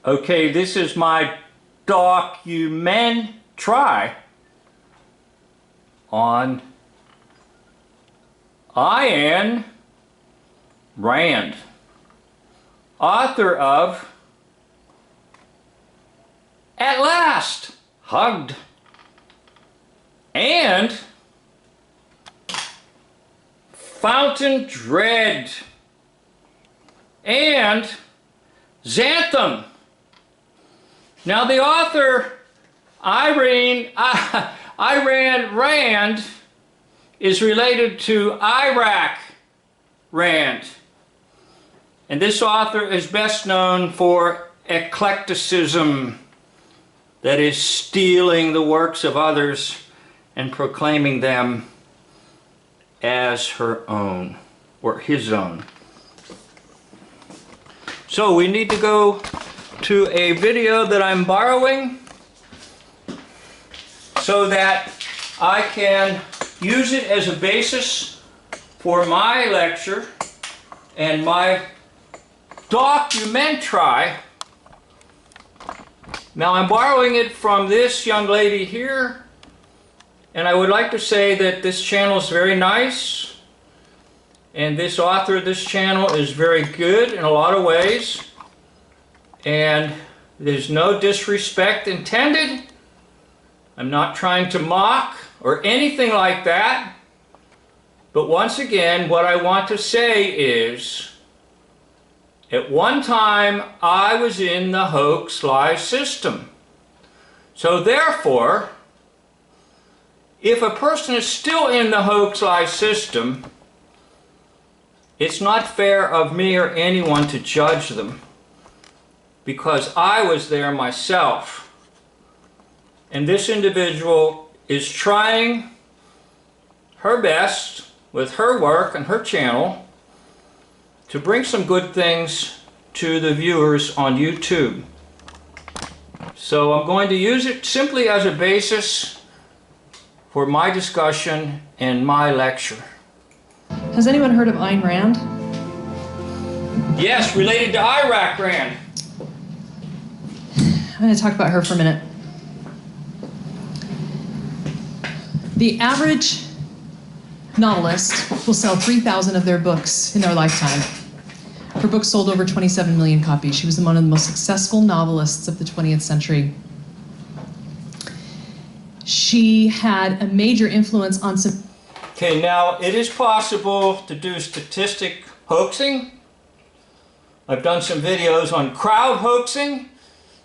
Okay, this is my documentary on Ayn Rand, author of At Last, Hugged, and Fountain Dread, and Xanthem. Now the author, Ayn Rand, is related to Iraq Rand. And this author is best known for eclecticism, that is, stealing the works of others and proclaiming them as her own, or his own. So we need to go to a video that I'm borrowing so that I can use it as a basis for my lecture and my documentary. Now I'm borrowing it from this young lady here, and I would like to say that this channel is very nice, and this author of this channel is very good in a lot of ways, and there's no disrespect intended. I'm not trying to mock or anything like that, but once again, what I want to say is, at one time I was in the hoax-lie system. So therefore, if a person is still in the hoax-lie system, it's not fair of me or anyone to judge them, because I was there myself. And this individual is trying her best with her work and her channel to bring some good things to the viewers on YouTube. So I'm going to use it simply as a basis for my discussion and my lecture. Has anyone heard of Ayn Rand? Yes, related to Iraq Rand. I'm going to talk about her for a minute. The average novelist will sell 3,000 of their books in their lifetime. Her book sold over 27 million copies. She was one of the most successful novelists of the 20th century. She had a major influence on... Okay, now it is possible to do statistic hoaxing. I've done some videos on crowd hoaxing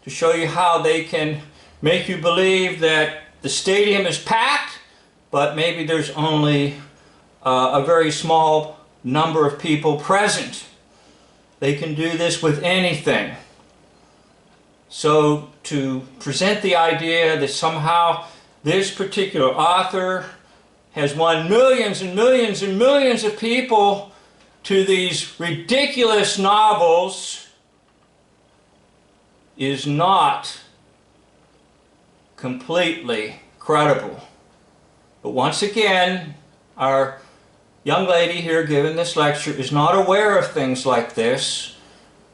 to show you how they can make you believe that the stadium is packed, but maybe there's only a very small number of people present. They can do this with anything. So to present the idea that somehow this particular author has won millions and millions and millions of people to these ridiculous novels is not completely credible. But once again, our young lady here giving this lecture is not aware of things like this,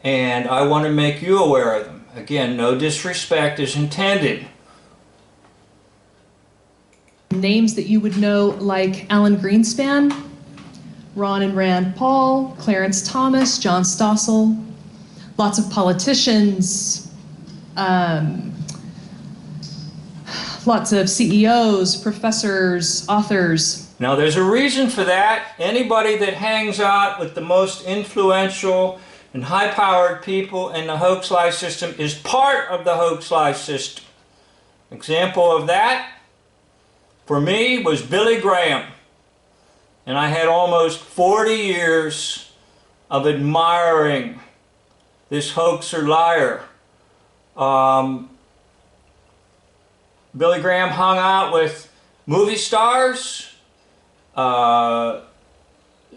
and I want to make you aware of them. Again, no disrespect is intended. Names that you would know, like Alan Greenspan, Ron and Rand Paul, Clarence Thomas, John Stossel, lots of politicians, lots of CEOs, professors, authors. Now there's a reason for that. Anybody that hangs out with the most influential and high-powered people in the hoax-lie system is part of the hoax-lie system. Example of that, for me, was Billy Graham. And I had almost 40 years of admiring this hoaxer liar. Billy Graham hung out with movie stars,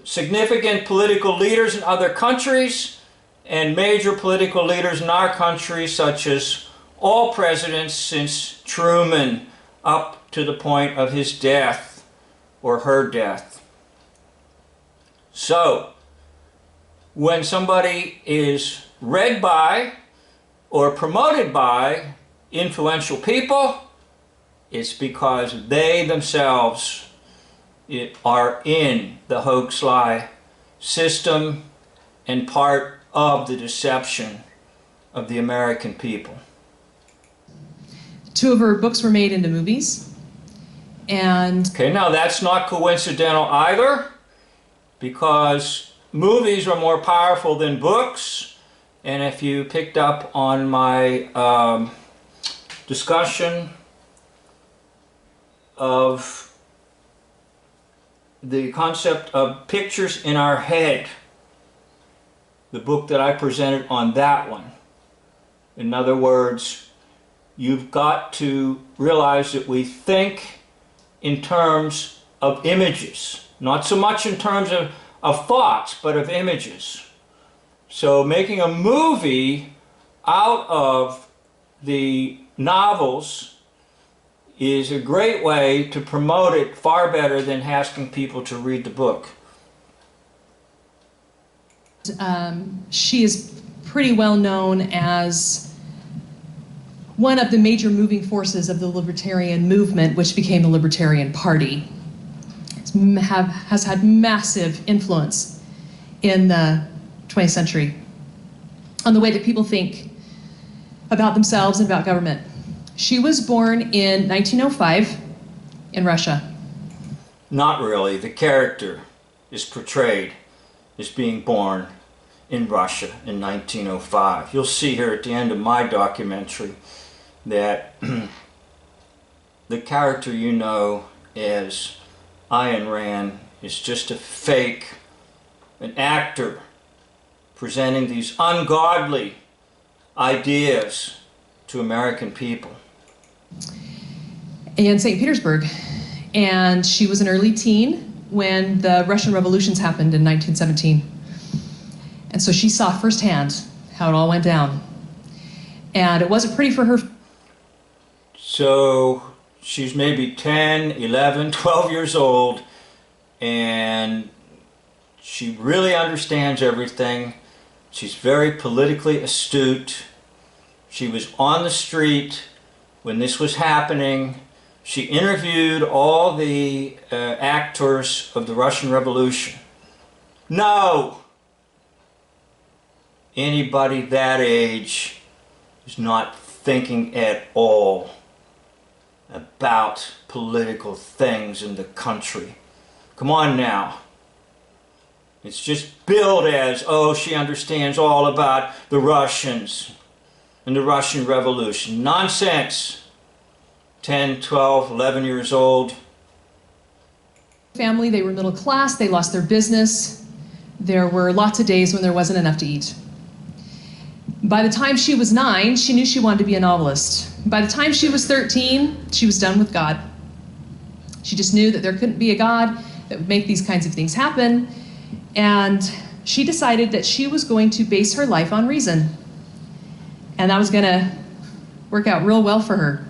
significant political leaders in other countries, and major political leaders in our country, such as all presidents since Truman up to the point of his death or her death. So, when somebody is read by or promoted by influential people, it's because they themselves are in the hoax-lie system and part of the deception of the American people. 2 of her books were made into movies. And okay, now that's not coincidental either, because movies are more powerful than books. And if you picked up on my discussion of the concept of pictures in our head, the book that I presented on that one, in other words, you've got to realize that we think in terms of images, not so much in terms of thoughts, but of images. So making a movie out of the novels is a great way to promote it, far better than asking people to read the book. She is pretty well known as one of the major moving forces of the libertarian movement, which became the Libertarian Party. Has had massive influence in the 20th century on the way that people think about themselves and about government. She was born in 1905 in Russia. Not really. The character is portrayed as being born in Russia in 1905. You'll see here at the end of my documentary that the character you know as Ayn Rand is just a fake, an actor presenting these ungodly ideas to American people. In St. Petersburg, and she was an early teen when the Russian revolutions happened in 1917. And so she saw firsthand how it all went down. And it wasn't pretty for her. So she's maybe 10, 11, 12 years old, and she really understands everything. She's very politically astute. She was on the street when this was happening. She interviewed all the actors of the Russian Revolution. No! Anybody that age is not thinking at all about political things in the country. Come on now. It's just billed as, oh, she understands all about the Russians and the Russian Revolution. Nonsense. 10, 12, 11 years old. Family, they were middle class, they lost their business. There were lots of days when there wasn't enough to eat. By the time she was 9, she knew she wanted to be a novelist. By the time she was 13, she was done with God. She just knew that there couldn't be a God that would make these kinds of things happen. And she decided that she was going to base her life on reason. And that was going to work out real well for her.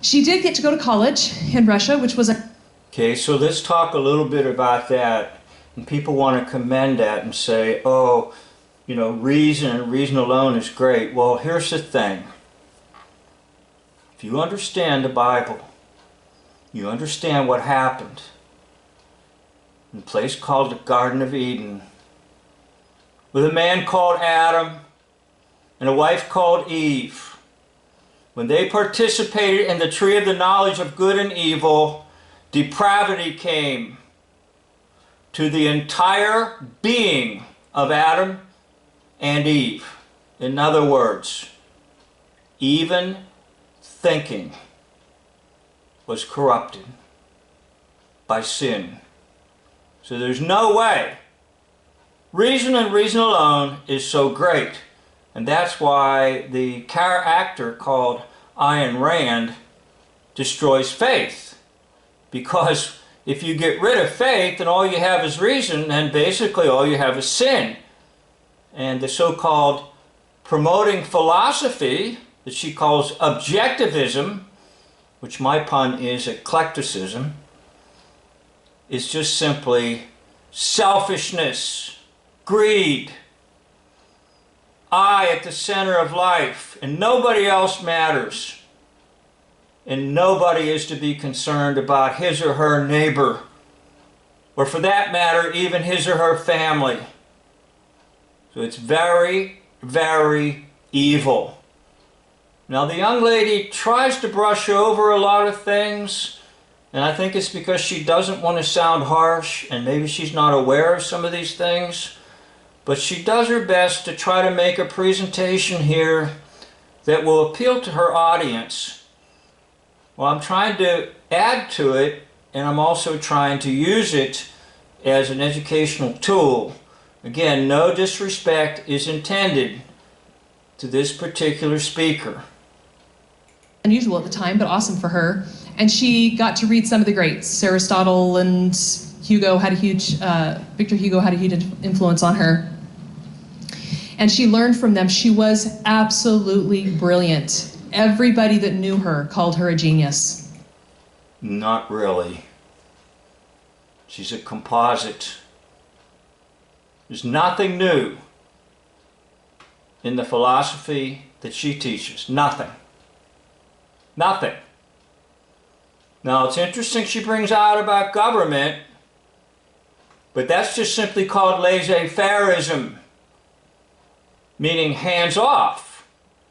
She did get to go to college in Russia, which was a... Okay, so let's talk a little bit about that. And people want to commend that and say, oh, you know, reason and reason alone is great. Well, here's the thing. If you understand the Bible, you understand what happened in a place called the Garden of Eden, with a man called Adam and a wife called Eve. When they participated in the tree of the knowledge of good and evil, depravity came to the entire being of Adam and Eve. In other words, even thinking was corrupted by sin. So there's no way. Reason and reason alone is so great. And that's why the actor called Ayn Rand destroys faith. Because if you get rid of faith and all you have is reason, then basically all you have is sin. And the so-called promoting philosophy that she calls objectivism, which my pun is eclecticism, is just simply selfishness, greed. I at the center of life, and nobody else matters. And nobody is to be concerned about his or her neighbor, or for that matter, even his or her family. So it's very, very evil. Now the young lady tries to brush over a lot of things, and I think it's because she doesn't want to sound harsh, and maybe she's not aware of some of these things, but she does her best to try to make a presentation here that will appeal to her audience. Well, I'm trying to add to it, and I'm also trying to use it as an educational tool. Again, no disrespect is intended to this particular speaker. Unusual at the time, but awesome for her. And she got to read some of the greats. Aristotle and Hugo had a huge, Victor Hugo had a huge influence on her. And she learned from them. She was absolutely brilliant. Everybody that knew her called her a genius. Not really. She's a composite. There's nothing new in the philosophy that she teaches. Nothing. Nothing. Now, it's interesting she brings out about government, but that's just simply called laissez-faireism, meaning hands off.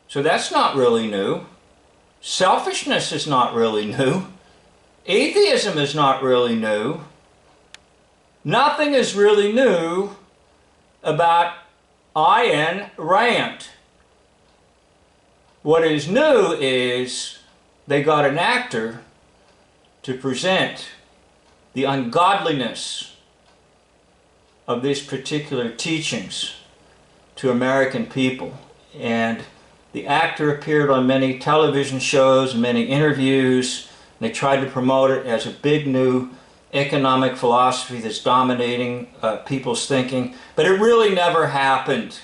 So that's not really new. Selfishness is not really new. Atheism is not really new. Nothing is really new about Ayn Rand. What is new is they got an actor to present the ungodliness of these particular teachings to American people. And the actor appeared on many television shows, many interviews, and they tried to promote it as a big new economic philosophy that's dominating people's thinking, but it really never happened.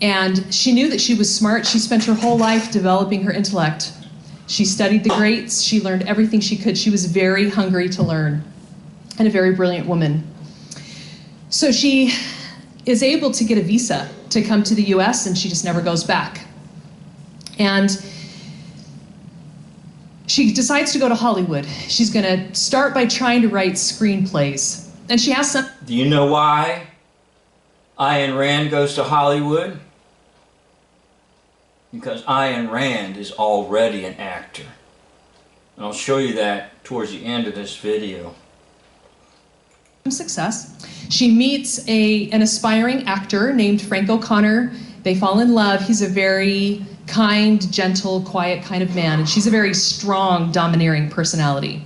And she knew that she was smart. She spent her whole life developing her intellect. She studied the greats. She learned everything she could. She was very hungry to learn and a very brilliant woman. So she is able to get a visa to come to the US, and she just never goes back. And she decides to go to Hollywood. She's going to start by trying to write screenplays. And she has some... Do you know why Ayn Rand goes to Hollywood? Because Ayn Rand is already an actor. And I'll show you that towards the end of this video. Success. She meets an aspiring actor named Frank O'Connor. They fall in love. He's a very kind, gentle, quiet kind of man, and she's a very strong, domineering personality.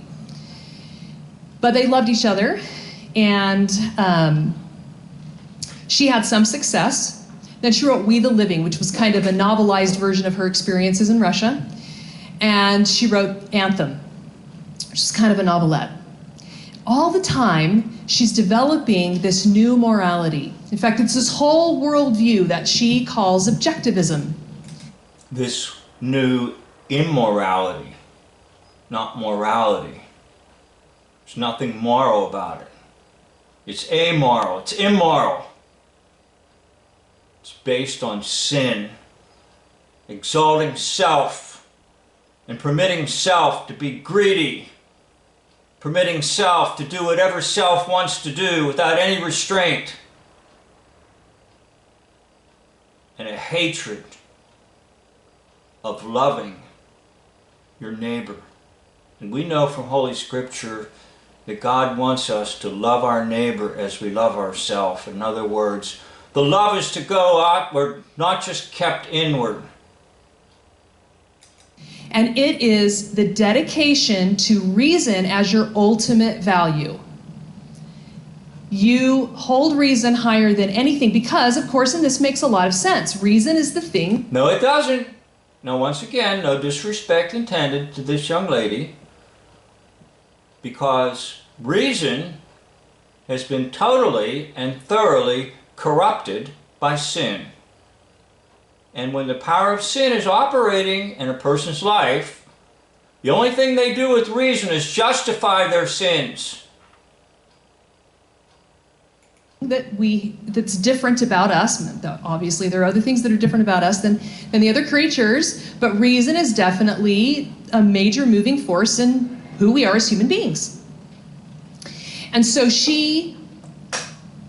But they loved each other, and she had some success. Then she wrote We the Living, which was kind of a novelized version of her experiences in Russia. And she wrote Anthem, which is kind of a novelette. All the time, she's developing this new morality. In fact, it's this whole worldview that she calls objectivism. This new immorality, not morality. There's nothing moral about it. It's amoral, it's immoral. It's based on sin, exalting self, and permitting self to be greedy, permitting self to do whatever self wants to do without any restraint, and a hatred of loving your neighbor. And we know from Holy Scripture that God wants us to love our neighbor as we love ourselves. In other words, the love is to go outward, not just kept inward. And it is the dedication to reason as your ultimate value. You hold reason higher than anything because, of course, and this makes a lot of sense, reason is the thing. No, it doesn't. Now, once again, no disrespect intended to this young lady, because reason has been totally and thoroughly corrupted by sin. And when the power of sin is operating in a person's life, the only thing they do with reason is justify their sins. that's different about us. Obviously, there are other things that are different about us than the other creatures, but reason is definitely a major moving force in who we are as human beings. And so she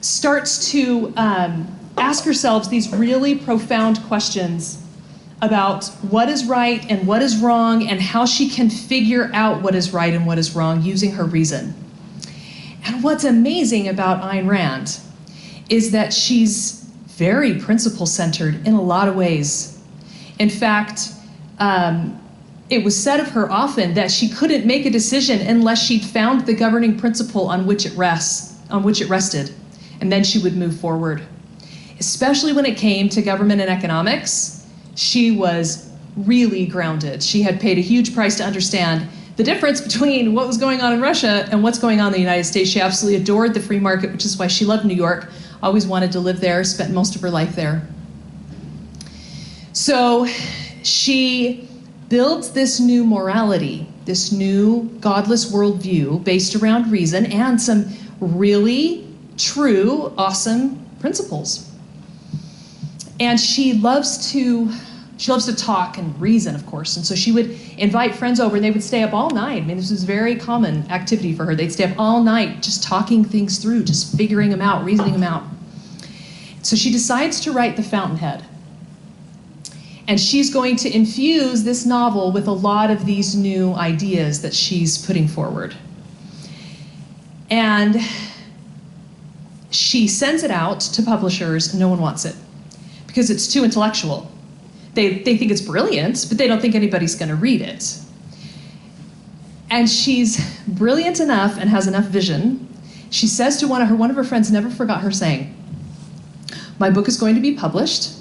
starts to ask herself these really profound questions about what is right and what is wrong, and how she can figure out what is right and what is wrong using her reason. And what's amazing about Ayn Rand is that she's very principle-centered in a lot of ways. In fact, it was said of her often that she couldn't make a decision unless she'd found the governing principle on which it rested, and then she would move forward. Especially when it came to government and economics, she was really grounded. She had paid a huge price to understand the difference between what was going on in Russia and what's going on in the United States. She absolutely adored the free market, which is why she loved New York, always wanted to live there, spent most of her life there. So she builds this new morality, this new godless worldview based around reason and some really true, awesome principles. And she loves to talk and reason, of course. And so she would invite friends over and they would stay up all night. I mean, this was a very common activity for her. They'd stay up all night just talking things through, just figuring them out, reasoning them out. So she decides to write The Fountainhead. And she's going to infuse this novel with a lot of these new ideas that she's putting forward. And she sends it out to publishers and no one wants it because it's too intellectual. They think it's brilliant, but they don't think anybody's going to read it. And she's brilliant enough and has enough vision. She says to one of her friends, never forgot her saying, "My book is going to be published,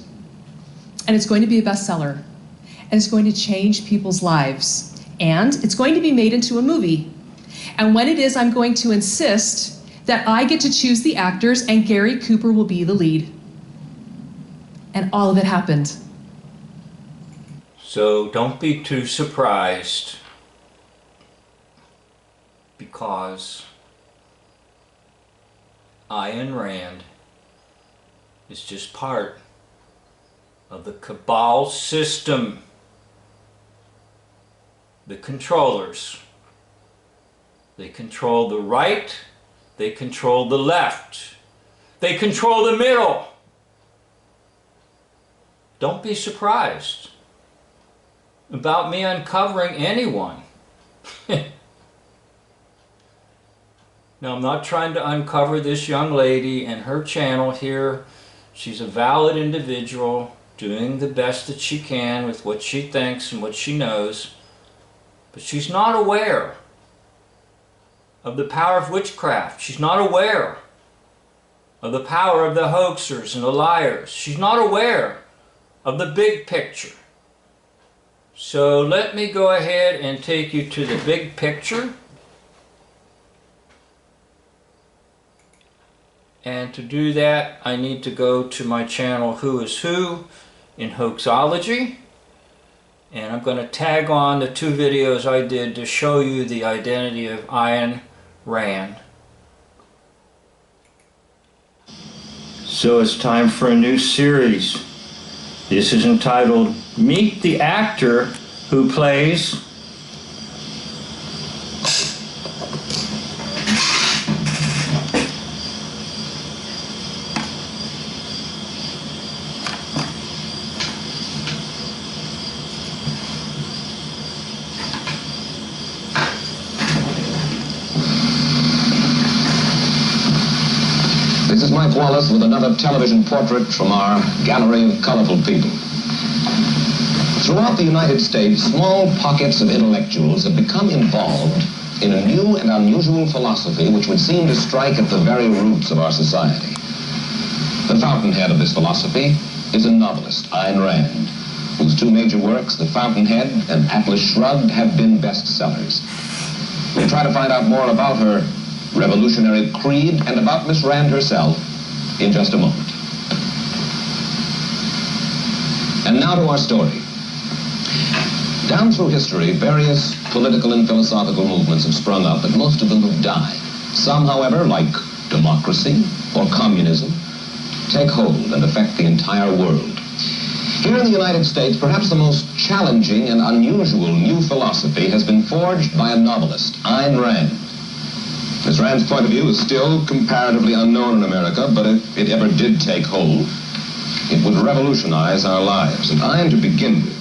and it's going to be a bestseller, and it's going to change people's lives, and it's going to be made into a movie. And when it is, I'm going to insist that I get to choose the actors, and Gary Cooper will be the lead." And all of it happened. So don't be too surprised, because Ayn Rand is just part of the cabal system, the controllers. They control the right, they control the left, they control the middle. Don't be surprised about me uncovering anyone. Now, I'm not trying to uncover this young lady and her channel here. She's a valid individual doing the best that she can with what she thinks and what she knows. But she's not aware of the power of witchcraft. She's not aware of the power of the hoaxers and the liars. She's not aware of the big picture. So let me go ahead and take you to the big picture. And to do that, I need to go to my channel Who is Who in Hoaxology. And I'm going to tag on the 2 videos I did to show you the identity of Ayn Rand. So it's time for a new series. This is entitled Meet the Actor Who Plays This is Mike Wallace with another television portrait from our gallery of colorful people. Throughout the United States, small pockets of intellectuals have become involved in a new and unusual philosophy which would seem to strike at the very roots of our society. The fountainhead of this philosophy is a novelist, Ayn Rand, whose 2 major works, The Fountainhead and Atlas Shrugged, have been bestsellers. We'll try to find out more about her revolutionary creed and about Miss Rand herself in just a moment. And now to our story. Down through history, various political and philosophical movements have sprung up, but most of them have died. Some, however, like democracy or communism, take hold and affect the entire world. Here in the United States, perhaps the most challenging and unusual new philosophy has been forged by a novelist, Ayn Rand. Miss Rand's point of view is still comparatively unknown in America, but if it ever did take hold, it would revolutionize our lives. And Ayn, to begin with,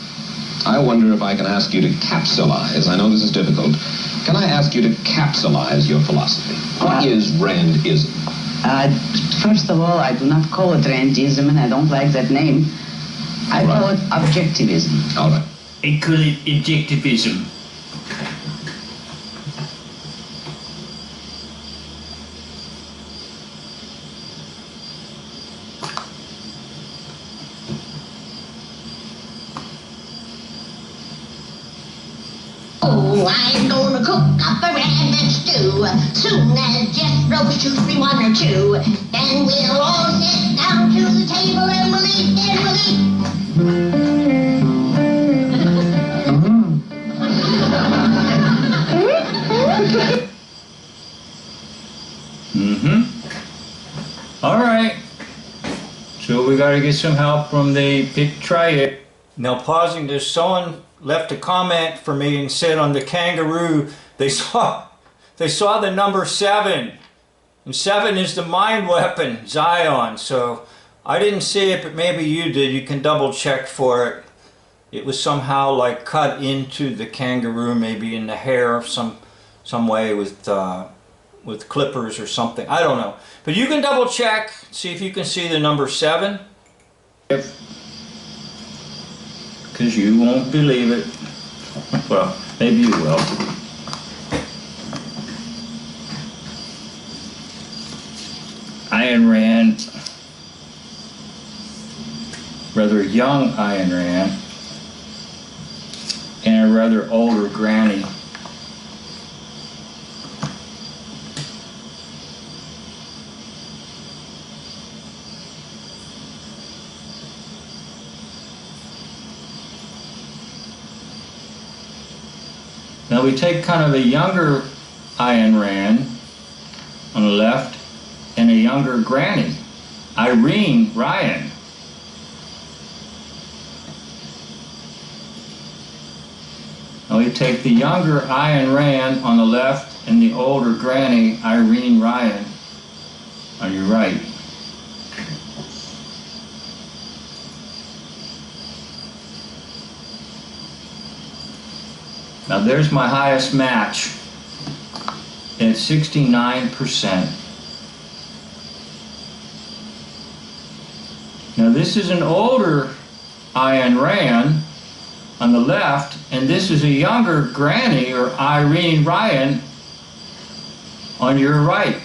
I wonder if I can ask you to capsulize. I know this is difficult. Can I ask you to capsulize your philosophy? What is Randism? First of all, I do not call it Randism, and I don't like that name. I call it objectivism. All right. I call it objectivism. Oh, I'm gonna cook up a rabbit stew. Soon as Jeff roast shoots me one or two, then we'll all sit down to the table and we'll eat and we'll eat. All right. So we got to get some help from the Try It. Now pausing this, someone left a comment for me and said on the kangaroo they saw the number 7, and 7 is the mind weapon, Zion. So I didn't see it, but maybe you did. You can double check for it. It was somehow like cut into the kangaroo, maybe in the hair of some way with clippers or something. I don't know, but you can double check, see if you can see the number 7. Because you won't believe it. Well, maybe you will. Ayn Rand, rather young Ayn Rand, and a rather older granny. Now we take kind of a younger Ayn Rand on the left and a younger granny, Irene Ryan. Now we take the younger Ayn Rand on the left and the older granny, Irene Ryan, on your right. Now there's my highest match at 69%. Now this is an older Ayn Rand on the left, and this is a younger granny or Irene Ryan on your right.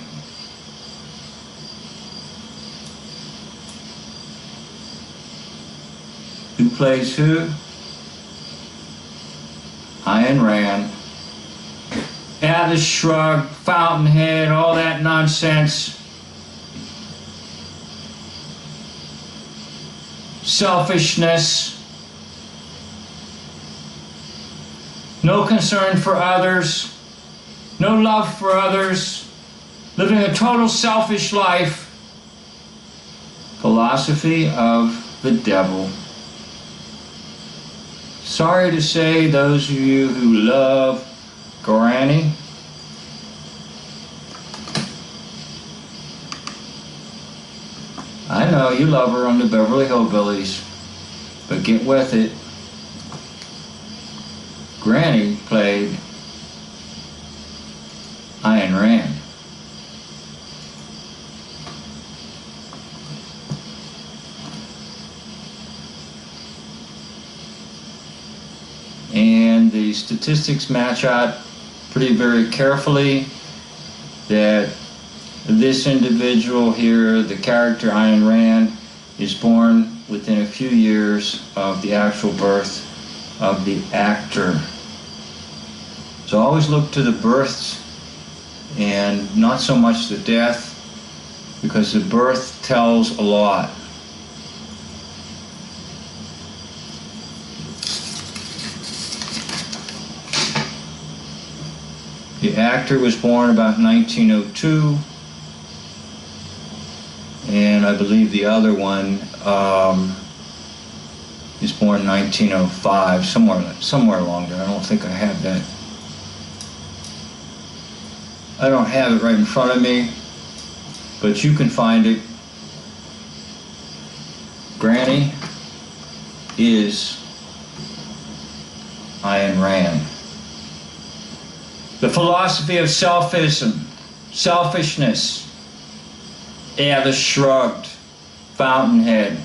Who plays who? Ayn Rand. Atlas Shrugged, Fountainhead, all that nonsense. Selfishness. No concern for others. No love for others. Living a total selfish life. Philosophy of the devil. Sorry to say, those of you who love Granny, I know you love her on the Beverly Hillbillies, but get with it. Granny played Ayn Rand. And the statistics match out very carefully that this individual here, the character Ayn Rand, is born within a few years of the actual birth of the actor. So always look to the births and not so much the death, because the birth tells a lot. The actor was born about 1902, and I believe the other one is born in 1905, somewhere along there. I don't think I have that. I don't have it right in front of me, but you can find it. Granny is Ayn Rand. The philosophy of selfishness. Yeah, the Shrugged, Fountainhead.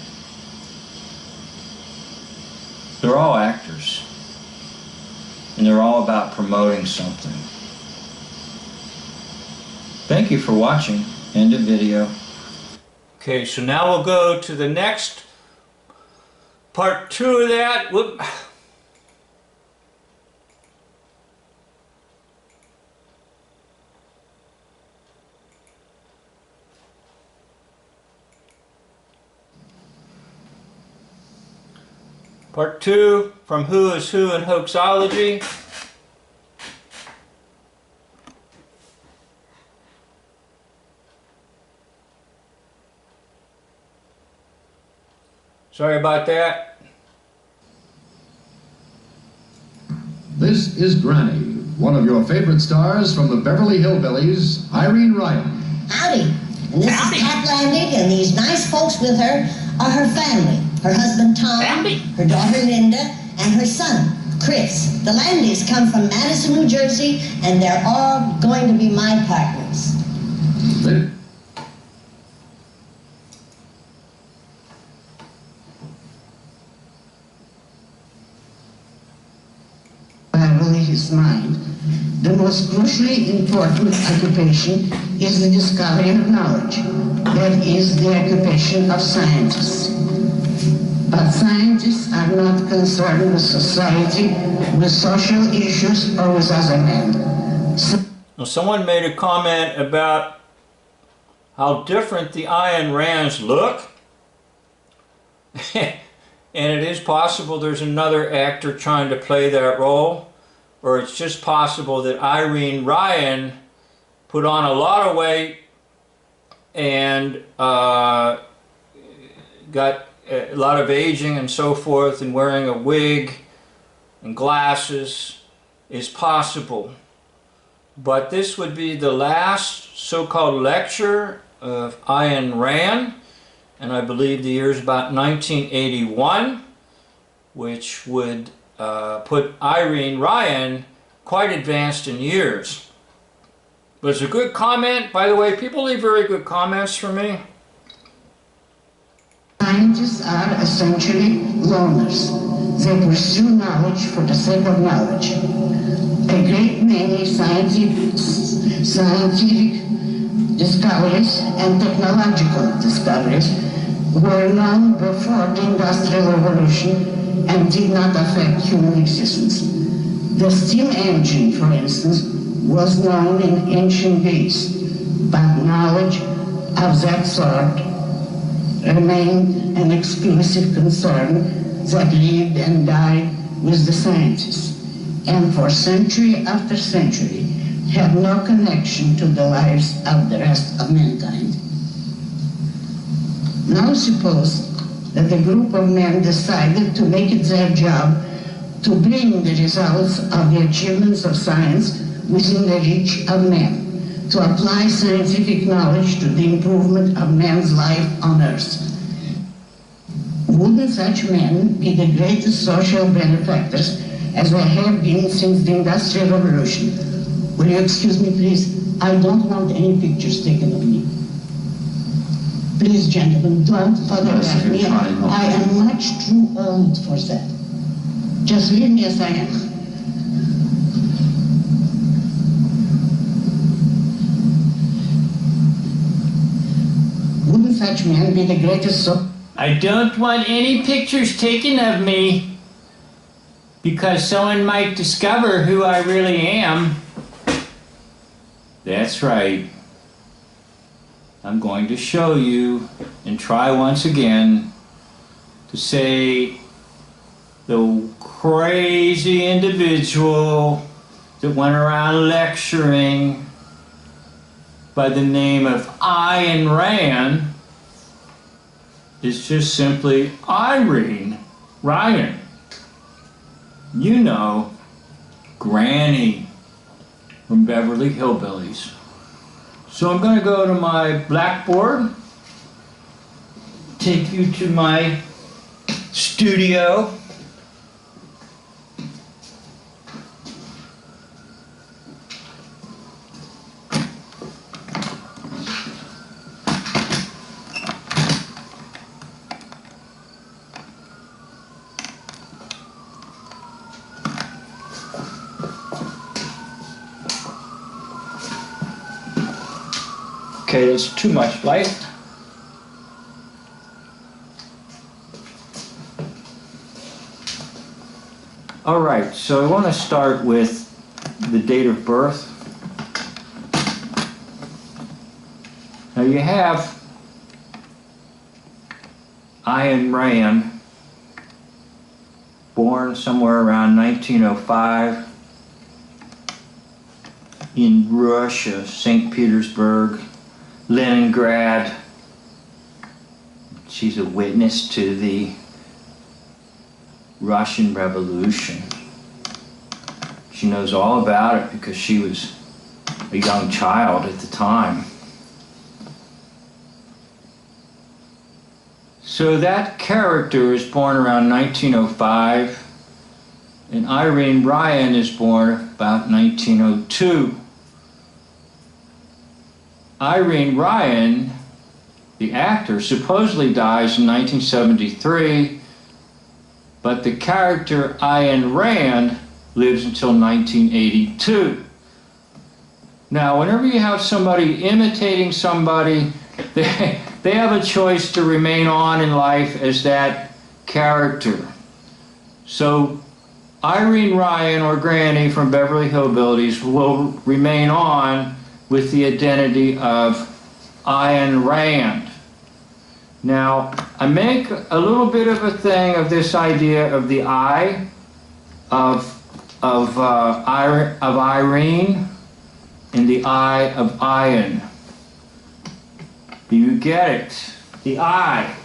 They're all actors. And they're all about promoting something. Thank you for watching. End of video. Okay, so now we'll go to the next part 2 of that. Whoop. Part 2 from Who is Who in Hoaxology. Sorry about that. This is Granny, one of your favorite stars from the Beverly Hillbillies, Irene Ryan. Howdy. And this is Pat Landig, and these nice folks with her are her family. Her husband Tom, her daughter Linda, and her son Chris. The Landigs come from Madison, New Jersey, and they're all going to be my partners. His mind. The most crucially important occupation is the discovery of knowledge. That is the occupation of scientists. But scientists are not concerned with society, with social issues, or with other men. Now, someone made a comment about how different the Ayn Rands look. And it is possible there's another actor trying to play that role. Or it's just possible that Irene Ryan put on a lot of weight and got a lot of aging and so forth, and wearing a wig and glasses is possible. But this would be the last so-called lecture of Ayn Rand, and I believe the year is about 1981, which would put Irene Ryan quite advanced in years. But it's a good comment. By the way, people leave very good comments for me. Scientists are essentially loners. They pursue knowledge for the sake of knowledge. A great many scientific discoveries and technological discoveries were known before the Industrial Revolution and did not affect human existence. The steam engine, for instance, was known in ancient Greece, but knowledge of that sort remained an exclusive concern that lived and died with the scientists, and for century after century had no connection to the lives of the rest of mankind. Now suppose that a group of men decided to make it their job to bring the results of the achievements of science within the reach of men, to apply scientific knowledge to the improvement of man's life on Earth. Wouldn't such men be the greatest social benefactors as they have been since the Industrial Revolution? Will you excuse me, please? I don't want any pictures taken of me. Please, gentlemen, don't photograph me. I am much too old for that. Just leave me as I am. Wouldn't such men be the greatest I don't want any pictures taken of me, because someone might discover who I really am. That's right. I'm going to show you and try once again to say the crazy individual that went around lecturing by the name of Ayn Rand is just simply Irene Ryan. You know, Granny from Beverly Hillbillies. So I'm going to go to my blackboard, take you to my studio. Okay, there's too much light. All right, so I want to start with the date of birth. Now you have Ayn Rand, born somewhere around 1905 in Russia, St. Petersburg, Leningrad. She's a witness to the Russian Revolution. She knows all about it because she was a young child at the time. So that character is born around 1905, and Irene Ryan is born about 1902. Irene Ryan, the actor, supposedly dies in 1973, but the character Ayn Rand lives until 1982. Now, whenever you have somebody imitating somebody, they have a choice to remain on in life as that character. So Irene Ryan, or Granny from Beverly Hillbillies, will remain on with the identity of Ayn Rand. Now, I make a little bit of a thing of this idea of the I, of Irene, and the I of Ayn. Do you get it? The I.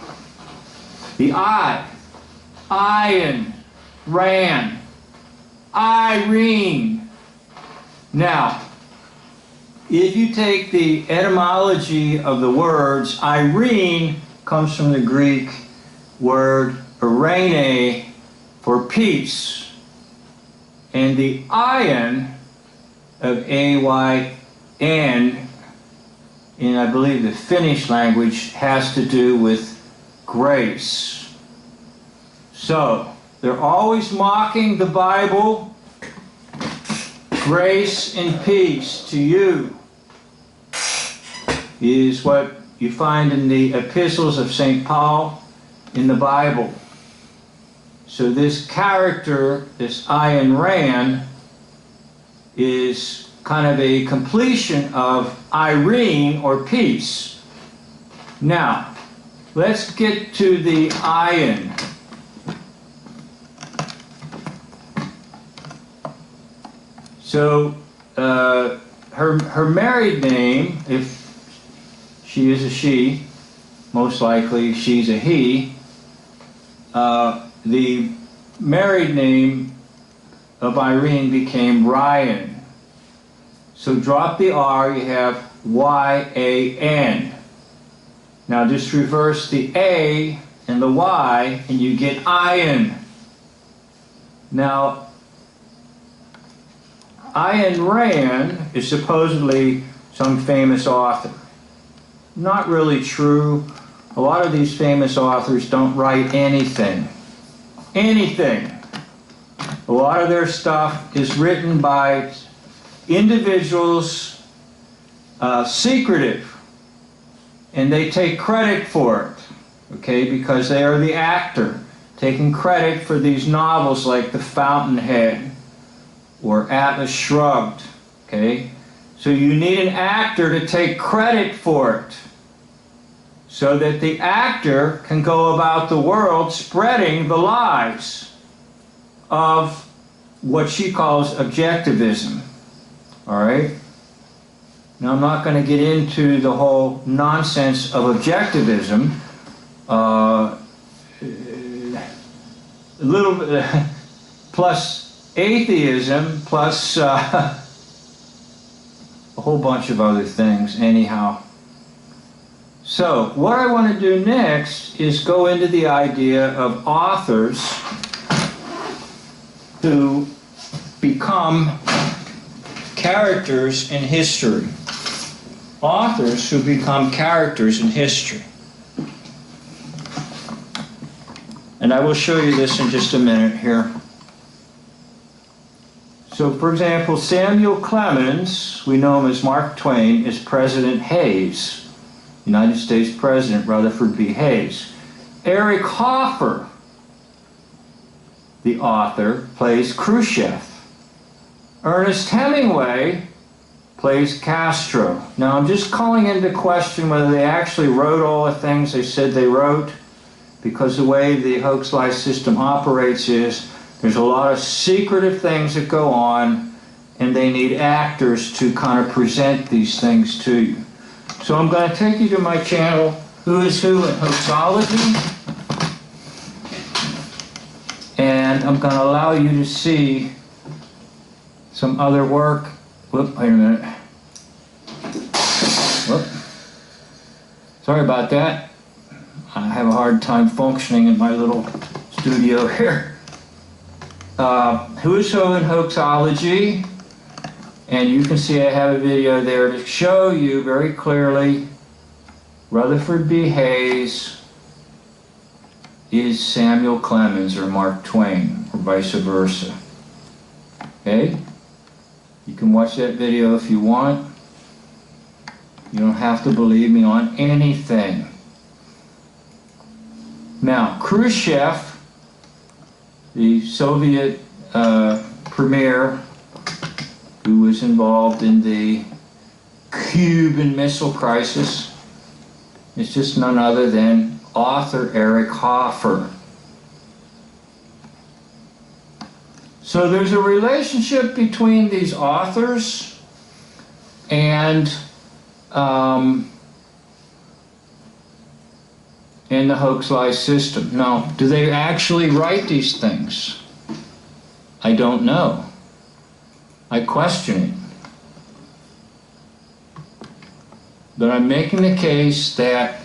The I. Ayn Rand. Irene. Now, if you take the etymology of the words, Irene comes from the Greek word Irene for peace. And the Ayn of A-Y-N in, I believe, the Finnish language has to do with grace. So, they're always mocking the Bible. Grace and peace to you is what you find in the epistles of St. Paul in the Bible. So this character, this Ayn Rand, is kind of a completion of Irene, or peace. Now, let's get to the Ayn. So, her married name, if she is a she, most likely she's a he, the married name of Irene became Ryan. So drop the R, you have Y-A-N. Now just reverse the A and the Y, and you get Ayn. Now, Ayn Rand is supposedly some famous author. Not really true. A lot of these famous authors don't write anything. Anything. A lot of their stuff is written by individuals, secretive, and they take credit for it, okay, because they are the actor, taking credit for these novels like The Fountainhead or Atlas Shrugged, okay? So you need an actor to take credit for it, so that the actor can go about the world spreading the lies of what she calls objectivism. All right? Now, I'm not going to get into the whole nonsense of objectivism. a little bit, plus atheism, plus a whole bunch of other things anyhow. So what I want to do next is go into the idea of authors who become characters in history. Authors who become characters in history. And I will show you this in just a minute here. So, for example, Samuel Clemens, we know him as Mark Twain, is President Hayes, United States President Rutherford B. Hayes. Eric Hoffer, the author, plays Khrushchev. Ernest Hemingway plays Castro. Now, I'm just calling into question whether they actually wrote all the things they said they wrote, because the way the hoax-lie system operates is there's a lot of secretive things that go on, and they need actors to kind of present these things to you. So I'm going to take you to my channel, Who is Who in Hoaxology, and I'm going to allow you to see some other work. Whoop, wait a minute. Whoop. Sorry about that. I have a hard time functioning in my little studio here. Who is Who in Hoaxology, and you can see I have a video there to show you very clearly Rutherford B. Hayes is Samuel Clemens or Mark Twain, or vice versa. Okay? You can watch that video if you want. You don't have to believe me on anything. Now, Khrushchev, the Soviet premier who was involved in the Cuban Missile Crisis, is just none other than author Eric Hoffer. So there's a relationship between these authors and the hoax-lie system. Now, do they actually write these things? I don't know. I question it. But I'm making the case that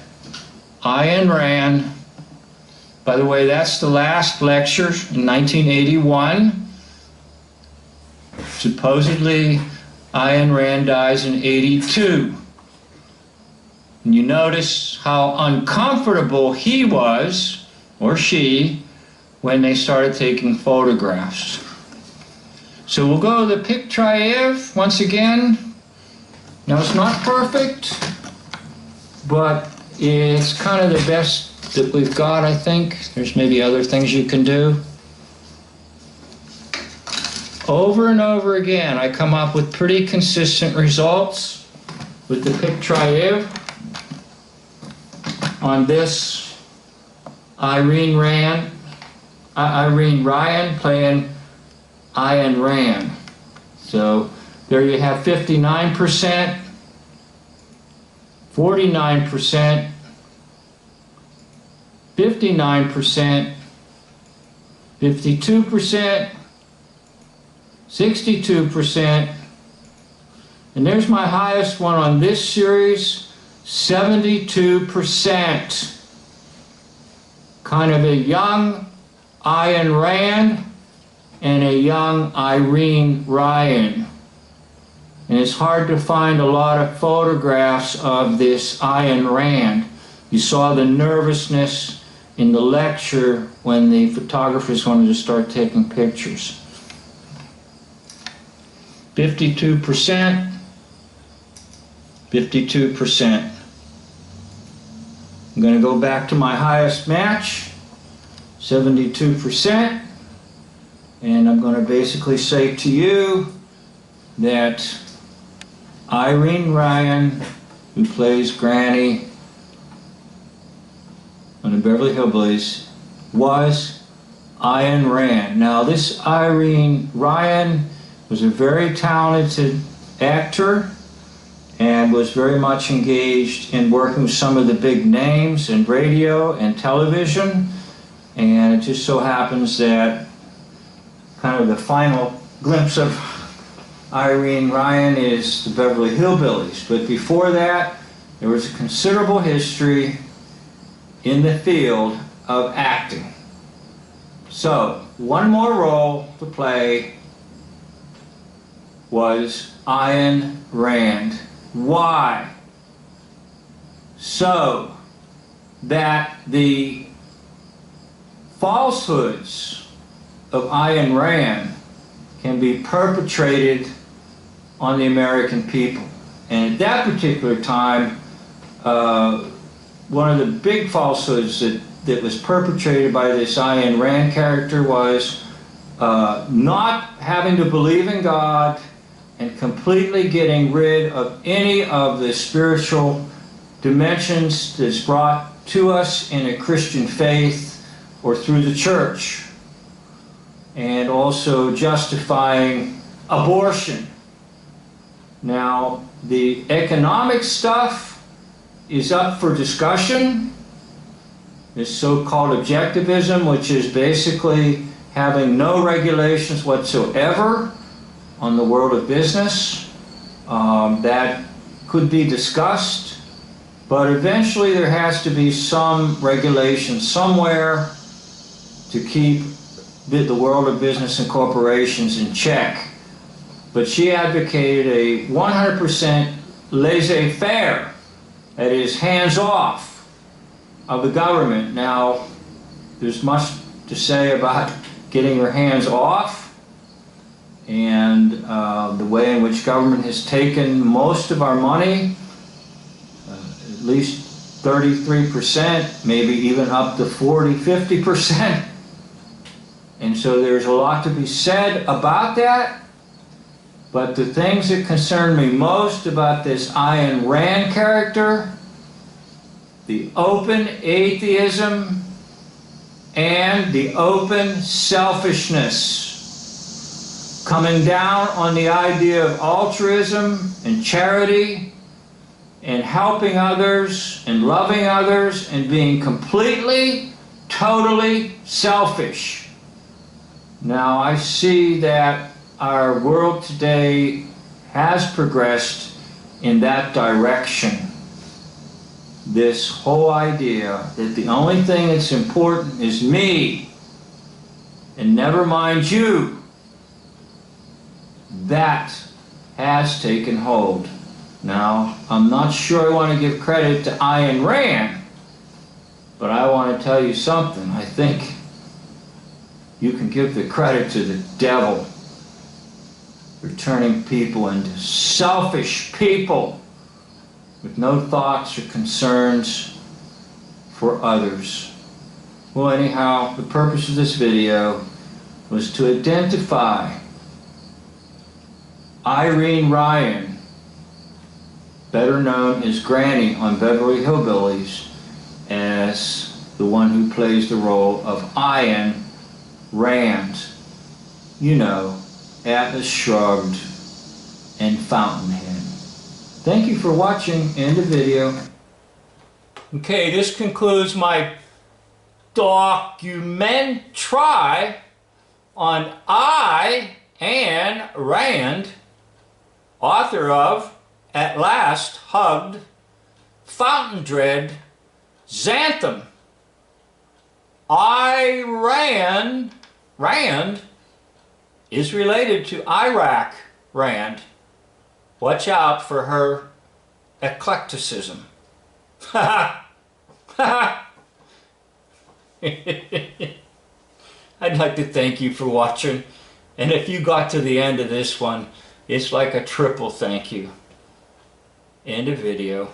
Ayn Rand, by the way, that's the last lecture in 1981. Supposedly, Ayn Rand dies in 82. And you notice how uncomfortable he was, or she, when they started taking photographs. So we'll go to the Pictraev once again. Now, it's not perfect, but it's kind of the best that we've got, I think. There's maybe other things you can do. Over and over again, I come up with pretty consistent results with the Pictraev on this Irene Ryan playing Ayn Rand. So there you have 59%, 49%, 59%, 52%, 62%, and there's my highest one on this series, 72%. Kind of a young Ayn Rand and a young Irene Ryan. And it's hard to find a lot of photographs of this Ayn Rand. You saw the nervousness in the lecture when the photographers wanted to start taking pictures. 52%, 52%. I'm going to go back to my highest match, 72%, and I'm going to basically say to you that Irene Ryan, who plays Granny on the Beverly Hillbillies, was Ayn Rand. Now, this Irene Ryan was a very talented actor and was very much engaged in working with some of the big names in radio and television. And it just so happens that kind of the final glimpse of Irene Ryan is the Beverly Hillbillies. But before that, there was a considerable history in the field of acting. So, one more role to play was Ayn Rand. Why? So that the falsehoods of Ayn Rand can be perpetrated on the American people. And at that particular time, one of the big falsehoods that was perpetrated by this Ayn Rand character was not having to believe in God and completely getting rid of any of the spiritual dimensions that's brought to us in a Christian faith or through the church, and also justifying abortion. Now, the economic stuff is up for discussion. This so-called objectivism, which is basically having no regulations whatsoever on the world of business, that could be discussed. But eventually there has to be some regulation somewhere to keep the world of business and corporations in check. But she advocated a 100% laissez-faire, that is, hands-off of the government. Now, there's much to say about getting your hands off and the way in which government has taken most of our money, at least 33%, maybe even up to 40, 50%. And so there's a lot to be said about that. But the things that concern me most about this Ayn Rand character, the open atheism and the open selfishness, coming down on the idea of altruism and charity and helping others and loving others and being completely, totally selfish. Now, I see that our world today has progressed in that direction. This whole idea that the only thing that's important is me and never mind you, that has taken hold. Now, I'm not sure I want to give credit to Ayn Rand, but I want to tell you something. I think you can give the credit to the devil for turning people into selfish people with no thoughts or concerns for others. Well, anyhow, the purpose of this video was to identify Irene Ryan, better known as Granny on Beverly Hillbillies, as the one who plays the role of Ayn Rand. You know, Atlas Shrugged and Fountainhead. Thank you for watching. End of video. Okay, this concludes my documentary on Ayn Rand, author of At Last Hugged, Fountainhead, Xanthem. Rand is related to Iraq Rand. Watch out for her eclecticism. I'd like to thank you for watching, and if you got to the end of this one, it's like a triple thank you. End of video.